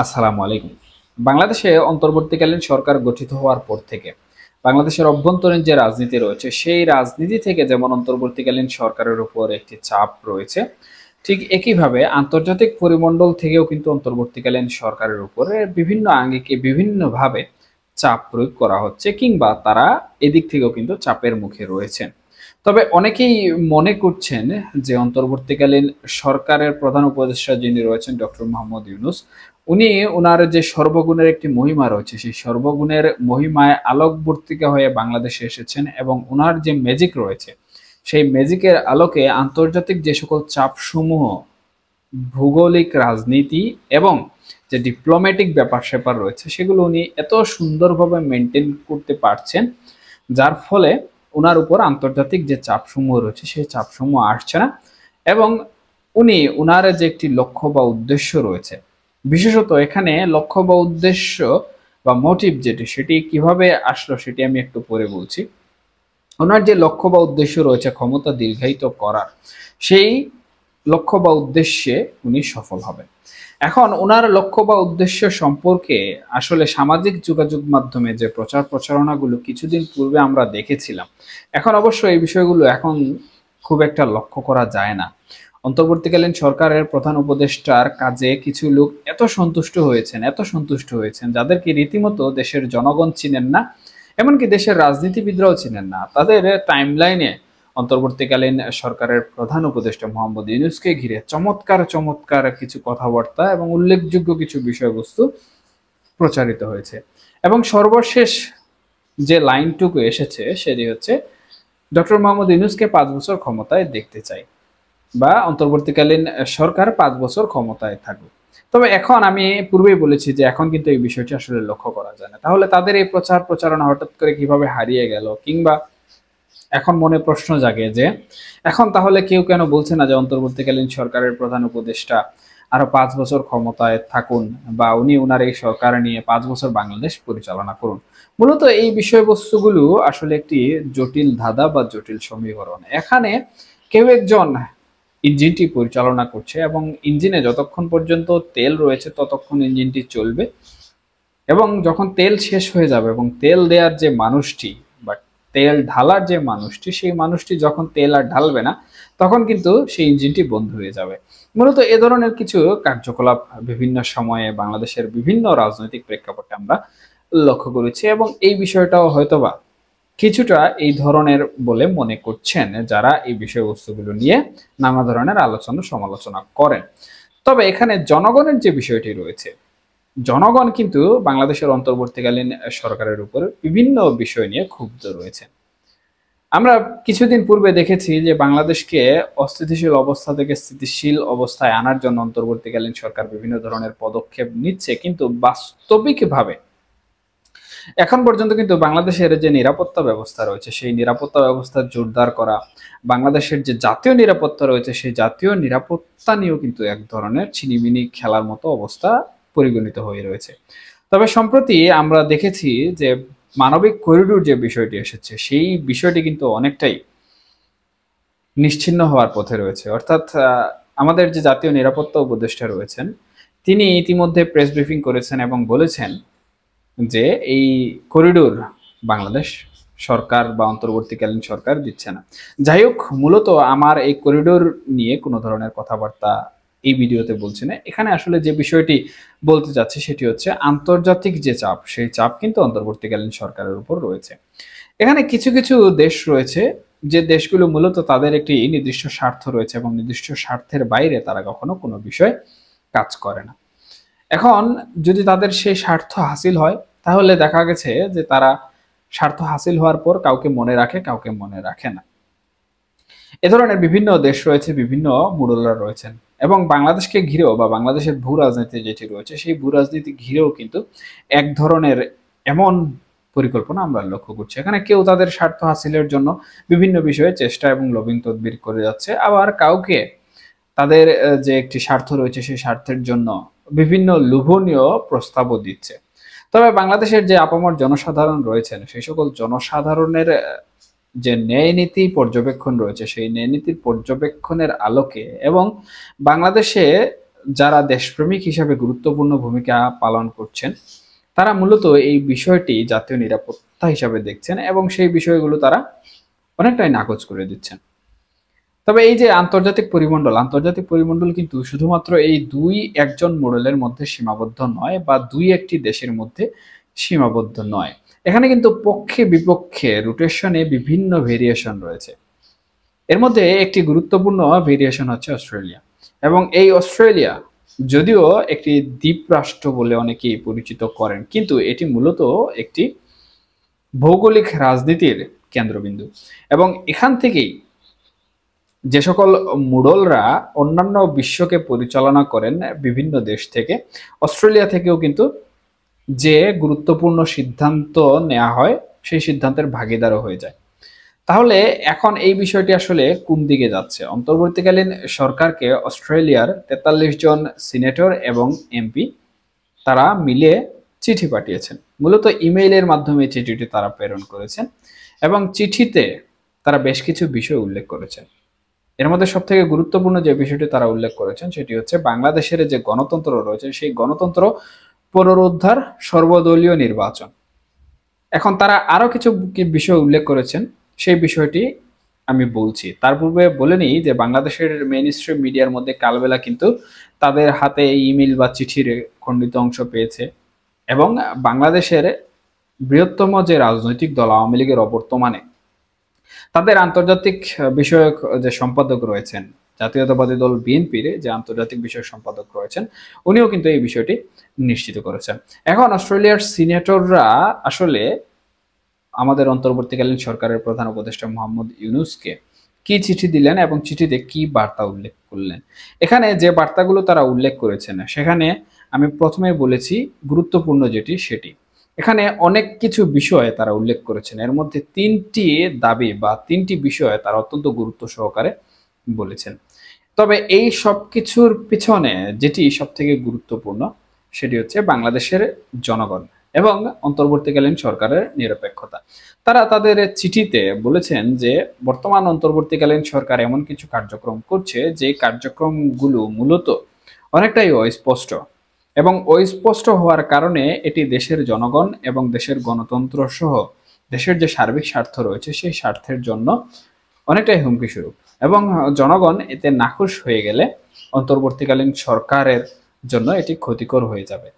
আসসালামু আলাইকুম। বাংলাদেশে অন্তর্বর্তীকালীন সরকার গঠিত হওয়ার পর থেকে বাংলাদেশের অভ্যন্তরীণ যে রাজনীতি রয়েছে, সেই রাজনীতি থেকে যেমন অন্তর্বর্তীকালীন সরকারের উপর একটি চাপ রয়েছে, ঠিক একইভাবে আন্তর্জাতিক পরিমণ্ডল থেকেও কিন্তু অন্তর্বর্তীকালীন সরকারের উপরে বিভিন্ন আঙ্গিকে বিভিন্নভাবে চাপ প্রয়োগ করা হচ্ছে কিংবা তারা এদিক থেকেও কিন্তু চাপের মুখে রয়েছেন। তবে অনেকেই মনে করছেন যে অন্তর্বর্তীকালীন সরকারের প্রধান উপদেষ্টা যিনি রয়েছেন ডক্টর মোহাম্মদ ইউনূস, উনি উনার যে সর্বগুণের একটি মহিমা রয়েছে, সেই সর্বগুণের মহিমায় আলোকবর্তিকা হয়ে বাংলাদেশে এসেছেন এবং উনার যে ম্যাজিক রয়েছে, সেই ম্যাজিকের আলোকে আন্তর্জাতিক যে সকল চাপসমূহ, ভৌগোলিক রাজনীতি এবং যে ডিপ্লোম্যাটিক ব্যাপার-স্যাপার রয়েছে, সেগুলো উনি এত সুন্দরভাবে মেইনটেইন করতে পারছেন, যার ফলে উনার উপর আন্তর্জাতিক যে চাপসমূহ রয়েছে, সেই চাপসমূহ আসছে না এবং উনি উনার যে একটি লক্ষ্য বা উদ্দেশ্য রয়েছে, বিশেষত এখানে লক্ষ্য বা উদ্দেশ্য বা মোটিভ যেটি, সেটি কিভাবে আসলো সেটি আমি একটু পরে বলছি। ওনার যে লক্ষ্য বা উদ্দেশ্য রয়েছে ক্ষমতা দীর্ঘায়িত করার, সেই লক্ষ্য বা উদ্দেশ্যে উনি সফল হবেন। এখন ওনার লক্ষ্য বা উদ্দেশ্য সম্পর্কে আসলে সামাজিক যোগাযোগ মাধ্যমে যে প্রচার প্রচারণাগুলো কিছুদিন পূর্বে আমরা দেখেছিলাম, এখন অবশ্য এই বিষয়গুলো এখন খুব একটা লক্ষ্য করা যায় না। অন্তর্বর্তীকালীন সরকারের প্রধান উপদেষ্টার কাজে কিছু লোক এত সন্তুষ্ট হয়েছেন যাদেরকে রীতিমতো দেশের জনগণ চিনেন না, এমনকি দেশের রাজনীতিবিদরাও চিনেন না। তাদের টাইমলাইনে অন্তর্বর্তীকালীন সরকারের প্রধান উপদেষ্টা মোহাম্মদ ইউনূসকে ঘিরে চমৎকার চমৎকার কিছু কথাবার্তা এবং উল্লেখযোগ্য কিছু বিষয়বস্তু প্রচারিত হয়েছে। এবং সর্বশেষ যে লাইনটুকু এসেছে সেটি হচ্ছে, ডক্টর মোহাম্মদ ইউনূসকে 5 বছর ক্ষমতায় দেখতে চাই, বা অন্তর্বর্তীকালীন সরকার 5 বছর ক্ষমতায় থাকুক। তবে এখন আমি পূর্বেই বলেছি যে এখন কিন্তু এই বিষয়টি আসলে লক্ষ্য করা যায় না। তাহলে তাদের এই প্রচার প্রচারণা হঠাৎ করে কিভাবে হারিয়ে গেল, কিংবা এখন মনে প্রশ্ন জাগে যে এখন তাহলে কেউ কেন বলছে না যে অন্তর্বর্তীকালীন সরকারের প্রধান উপদেষ্টা আরো 5 বছর ক্ষমতায় থাকুন, বা উনি উনার এই সরকার নিয়ে 5 বছর বাংলাদেশ পরিচালনা করুন। মূলত এই বিষয়বস্তুগুলো আসলে একটি জটিল ধাঁধা বা জটিল সমীকরণ। এখানে কেউ একজন ইঞ্জিনটি পরিচালনা করছে এবং ইঞ্জিনে যতক্ষণ পর্যন্ত তেল রয়েছে ততক্ষণ ইঞ্জিনটি চলবে, এবং যখন তেল শেষ হয়ে যাবে এবং তেল দেওয়ার যে মানুষটি বা তেল ঢালার যে মানুষটি, সেই মানুষটি যখন তেল আর ঢালবে না, তখন কিন্তু সেই ইঞ্জিনটি বন্ধ হয়ে যাবে। মূলত এ ধরনের কিছু কার্যকলাপ বিভিন্ন সময়ে বাংলাদেশের বিভিন্ন রাজনৈতিক প্রেক্ষাপটে আমরা লক্ষ্য করেছি, এবং এই বিষয়টাও হয়তোবা কিছুটা এই ধরনের বলে মনে করছেন যারা এই বিষয়বস্তুগুলো নিয়ে নানা ধরনের আলোচনা সমালোচনা করেন। তবে এখানে জনগণের যে বিষয়টি রয়েছে, জনগণ কিন্তু বাংলাদেশের অন্তর্বর্তীকালীন সরকারের উপর বিভিন্ন বিষয় নিয়ে ক্ষুব্ধ রয়েছে। আমরা কিছুদিন পূর্বে দেখেছি যে বাংলাদেশকে অস্থিতিশীল অবস্থা থেকে স্থিতিশীল অবস্থায় আনার জন্য অন্তর্বর্তীকালীন সরকার বিভিন্ন ধরনের পদক্ষেপ নিচ্ছে, কিন্তু বাস্তবিকভাবে এখন পর্যন্ত কিন্তু বাংলাদেশের যে নিরাপত্তা ব্যবস্থা রয়েছে, সেই নিরাপত্তা ব্যবস্থা জোরদার করা, বাংলাদেশের যে জাতীয় নিরাপত্তা রয়েছে, সেই জাতীয় নিরাপত্তা নিয়েও কিন্তু এক ধরনের ছিনিমিনি খেলার মতো অবস্থা পরিগণিত হয়ে রয়েছে। তবে সম্প্রতি আমরা দেখেছি যে মানবিক করিডোর যে বিষয়টি এসেছে, সেই বিষয়টি কিন্তু অনেকটাই নিশ্চিহ্ন হওয়ার পথে রয়েছে। অর্থাৎ আমাদের যে জাতীয় নিরাপত্তা উপদেষ্টা রয়েছেন, তিনি ইতিমধ্যে প্রেস ব্রিফিং করেছেন এবং বলেছেন যে এই করিডোর বাংলাদেশ সরকার বা অন্তর্বর্তীকালীন সরকার দিচ্ছে না। যাই হোক, মূলত আমার এই করিডোর নিয়ে কোনো ধরনের কথাবার্তা এই ভিডিওতে বলছি না। এখানে আসলে যে বিষয়টি বলতে চাচ্ছি সেটি হচ্ছে আন্তর্জাতিক যে চাপ, সেই চাপ কিন্তু অন্তর্বর্তীকালীন সরকারের উপর রয়েছে। এখানে কিছু কিছু দেশ রয়েছে, যে দেশগুলো মূলত তাদের একটি নির্দিষ্ট স্বার্থ রয়েছে এবং নির্দিষ্ট স্বার্থের বাইরে তারা কখনো কোনো বিষয়ে কাজ করে না। এখন যদি তাদের সেই স্বার্থ হাসিল হয়, তাহলে দেখা গেছে যে তারা স্বার্থ হাসিল হওয়ার পর কাউকে মনে রাখে, কাউকে মনে রাখে না। এ ধরনের বিভিন্ন দেশ রয়েছে, বিভিন্ন মুরল্লা রয়েছেন, এবং বাংলাদেশকে ঘিরেও বা বাংলাদেশের ভূ রাজনীতি যেটি রয়েছে, সেই ভূ রাজনীতি ঘিরেও কিন্তু এক ধরনের এমন পরিকল্পনা আমরা লক্ষ্য করছি। এখানে কেউ তাদের স্বার্থ হাসিলের জন্য বিভিন্ন বিষয়ে চেষ্টা এবং লবিং তদবির করে যাচ্ছে, আবার কাউকে তাদের যে একটি স্বার্থ রয়েছে সেই স্বার্থের জন্য বিভিন্ন লোভনীয় প্রস্তাবও দিচ্ছে। তবে বাংলাদেশের যে আপামর জনসাধারণ রয়েছেন, সেই সকল জনসাধারণের যে ন্যায় নীতি পর্যবেক্ষণ রয়েছে, সেই ন্যায় নীতির পর্যবেক্ষণের আলোকে এবং বাংলাদেশে যারা দেশপ্রেমিক হিসাবে গুরুত্বপূর্ণ ভূমিকা পালন করছেন, তারা মূলত এই বিষয়টি জাতীয় নিরাপত্তা হিসাবে দেখছেন এবং সেই বিষয়গুলো তারা অনেকটাই নাকচ করে দিচ্ছেন। তবে এই যে আন্তর্জাতিক পরিমণ্ডল কিন্তু শুধুমাত্র এই দুই একজন মডেলের মধ্যে সীমাবদ্ধ নয় বা দুই একটি দেশের মধ্যে সীমাবদ্ধ নয়। এখানে কিন্তু পক্ষে বিপক্ষে রোটেশনে বিভিন্ন ভেরিয়েশন রয়েছে। এর মধ্যে একটি গুরুত্বপূর্ণ ভেরিয়েশন হচ্ছে অস্ট্রেলিয়া, এবং এই অস্ট্রেলিয়া যদিও একটি দ্বীপ রাষ্ট্র বলে অনেকেই পরিচিত করেন, কিন্তু এটি মূলত একটি ভৌগোলিক রাজনীতির কেন্দ্রবিন্দু। এবং এখান থেকেই যে সকল মুডলরা অন্যান্য বিশ্বকে পরিচালনা করেন বিভিন্ন দেশ থেকে, অস্ট্রেলিয়া থেকেও কিন্তু যে গুরুত্বপূর্ণ সিদ্ধান্ত নেওয়া হয় সেই সিদ্ধান্তের ভাগিদারও হয়ে যায়। তাহলে এখন এই বিষয়টি আসলে কোন দিকে যাচ্ছে? অন্তর্বর্তীকালীন সরকারকে অস্ট্রেলিয়ার 43 জন সিনেটর এবং এমপি তারা মিলে চিঠি পাঠিয়েছেন। মূলত ইমেইলের মাধ্যমে চিঠিটি তারা প্রেরণ করেছেন এবং চিঠিতে তারা বেশ কিছু বিষয় উল্লেখ করেছেন। এর মধ্যে সবথেকে গুরুত্বপূর্ণ যে বিষয়টি তারা উল্লেখ করেছেন সেটি হচ্ছে বাংলাদেশের যে গণতন্ত্র রয়েছে সেই গণতন্ত্র পুনরুদ্ধার, সর্বদলীয় নির্বাচন। এখন তারা আরো কিছু বিষয় উল্লেখ করেছেন, সেই বিষয়টি আমি বলছি। তার পূর্বে বলে নিই যে বাংলাদেশের মেইন স্ট্রিম মিডিয়ার মধ্যে কালবেলা কিন্তু তাদের হাতে ইমেইল বা চিঠির খণ্ডিত অংশ পেয়েছে, এবং বাংলাদেশের বৃহত্তম যে রাজনৈতিক দল আওয়ামী লীগের অবর্তমানে তাদের আন্তর্জাতিক বিষয়ক যে সম্পাদক রয়েছেন, জাতীয়তাবাদী দল বিএনপির যে আন্তর্জাতিক বিষয়ক সম্পাদক রয়েছেন, উনিও কিন্তু এই বিষয়টি নিশ্চিত করেছেন। এখন অস্ট্রেলিয়ার সিনেটররা আসলে আমাদের অন্তর্বর্তীকালীন সরকারের প্রধান উপদেষ্টা মোহাম্মদ ইউনূসকে কি চিঠি দিলেন এবং চিঠিতে কি বার্তা উল্লেখ করলেন? এখানে যে বার্তাগুলো তারা উল্লেখ করেছেন সেখানে আমি প্রথমে বলেছি গুরুত্বপূর্ণ যেটি সেটি। এখানে অনেক কিছু বিষয় তারা উল্লেখ করেছেন, এর মধ্যে 3টি দাবি বা 3টি বিষয় তারা অত্যন্ত গুরুত্ব সহকারে বলেছেন। তবে এই সব কিছুর পিছনে যেটি সব থেকে গুরুত্বপূর্ণ সেটি হচ্ছে বাংলাদেশের জনগণ এবং অন্তর্বর্তীকালীন সরকারের নিরপেক্ষতা। তারা তাদের চিঠিতে বলেছেন যে বর্তমান অন্তর্বর্তীকালীন সরকার এমন কিছু কার্যক্রম করছে যে কার্যক্রমগুলো মূলত অনেকটাই অস্পষ্ট, এবং অস্পষ্ট হওয়ার কারণে এটি দেশের জনগণ এবং দেশের গণতন্ত্র সহ দেশের যে সার্বিক স্বার্থ রয়েছে সেই স্বার্থের জন্য অনেকটাই হুমকি স্বরূপ, এবং জনগণ এতে নাখুশ হয়ে গেলে অন্তর্বর্তীকালীন সরকারের জন্য এটি ক্ষতিকর হয়ে যাবে।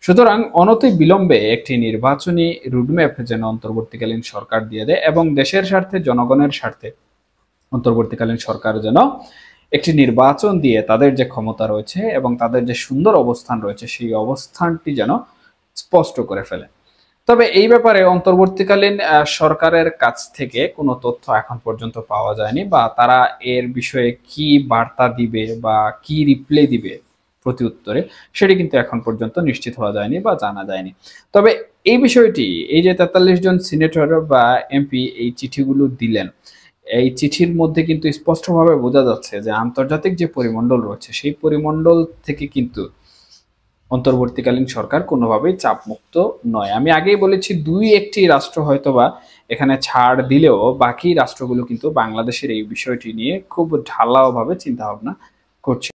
সুতরাং অনতি বিলম্বে একটি নির্বাচনী রুডম্যাপ যেন অন্তর্বর্তীকালীন সরকার দিয়ে দেয়, এবং দেশের স্বার্থে জনগণের স্বার্থে অন্তর্বর্তীকালীন সরকার যেন একটি নির্বাচন দিয়ে তাদের যে ক্ষমতা রয়েছে এবং তাদের যে সুন্দর অবস্থান রয়েছে সেই অবস্থানটি যেন স্পষ্ট করে ফেলে। তবে এই ব্যাপারে অন্তর্বর্তীকালীন সরকারের কাছ থেকে কোনো তথ্য এখন পর্যন্ত পাওয়া যায়নি, বা তারা এর বিষয়ে কি বার্তা দিবে বা কি রিপ্লাই দিবে প্রতি উত্তরে সেটি কিন্তু এখন পর্যন্ত নিশ্চিত হওয়া যায়নি বা জানা যায়নি। তবে এই বিষয়টি, এই যে 43 জন সিনেটর বা এমপি এই চিঠিগুলো দিলেন, এই চিঠির মধ্যে কিন্তু স্পষ্টভাবে বোঝা যাচ্ছে যে আন্তর্জাতিক যে পরিমণ্ডল রয়েছে সেই পরিমণ্ডল থেকে কিন্তু অন্তর্বর্তীকালীন সরকার কোনোভাবেই চাপমুক্ত নয়। আমি আগেই বলেছি দুই একটি রাষ্ট্র হয়তোবা এখানে ছাড় দিলেও বাকি রাষ্ট্রগুলো কিন্তু বাংলাদেশের এই বিষয়টি নিয়ে খুব ঢালাওভাবে চিন্তা ভাবনা করছে।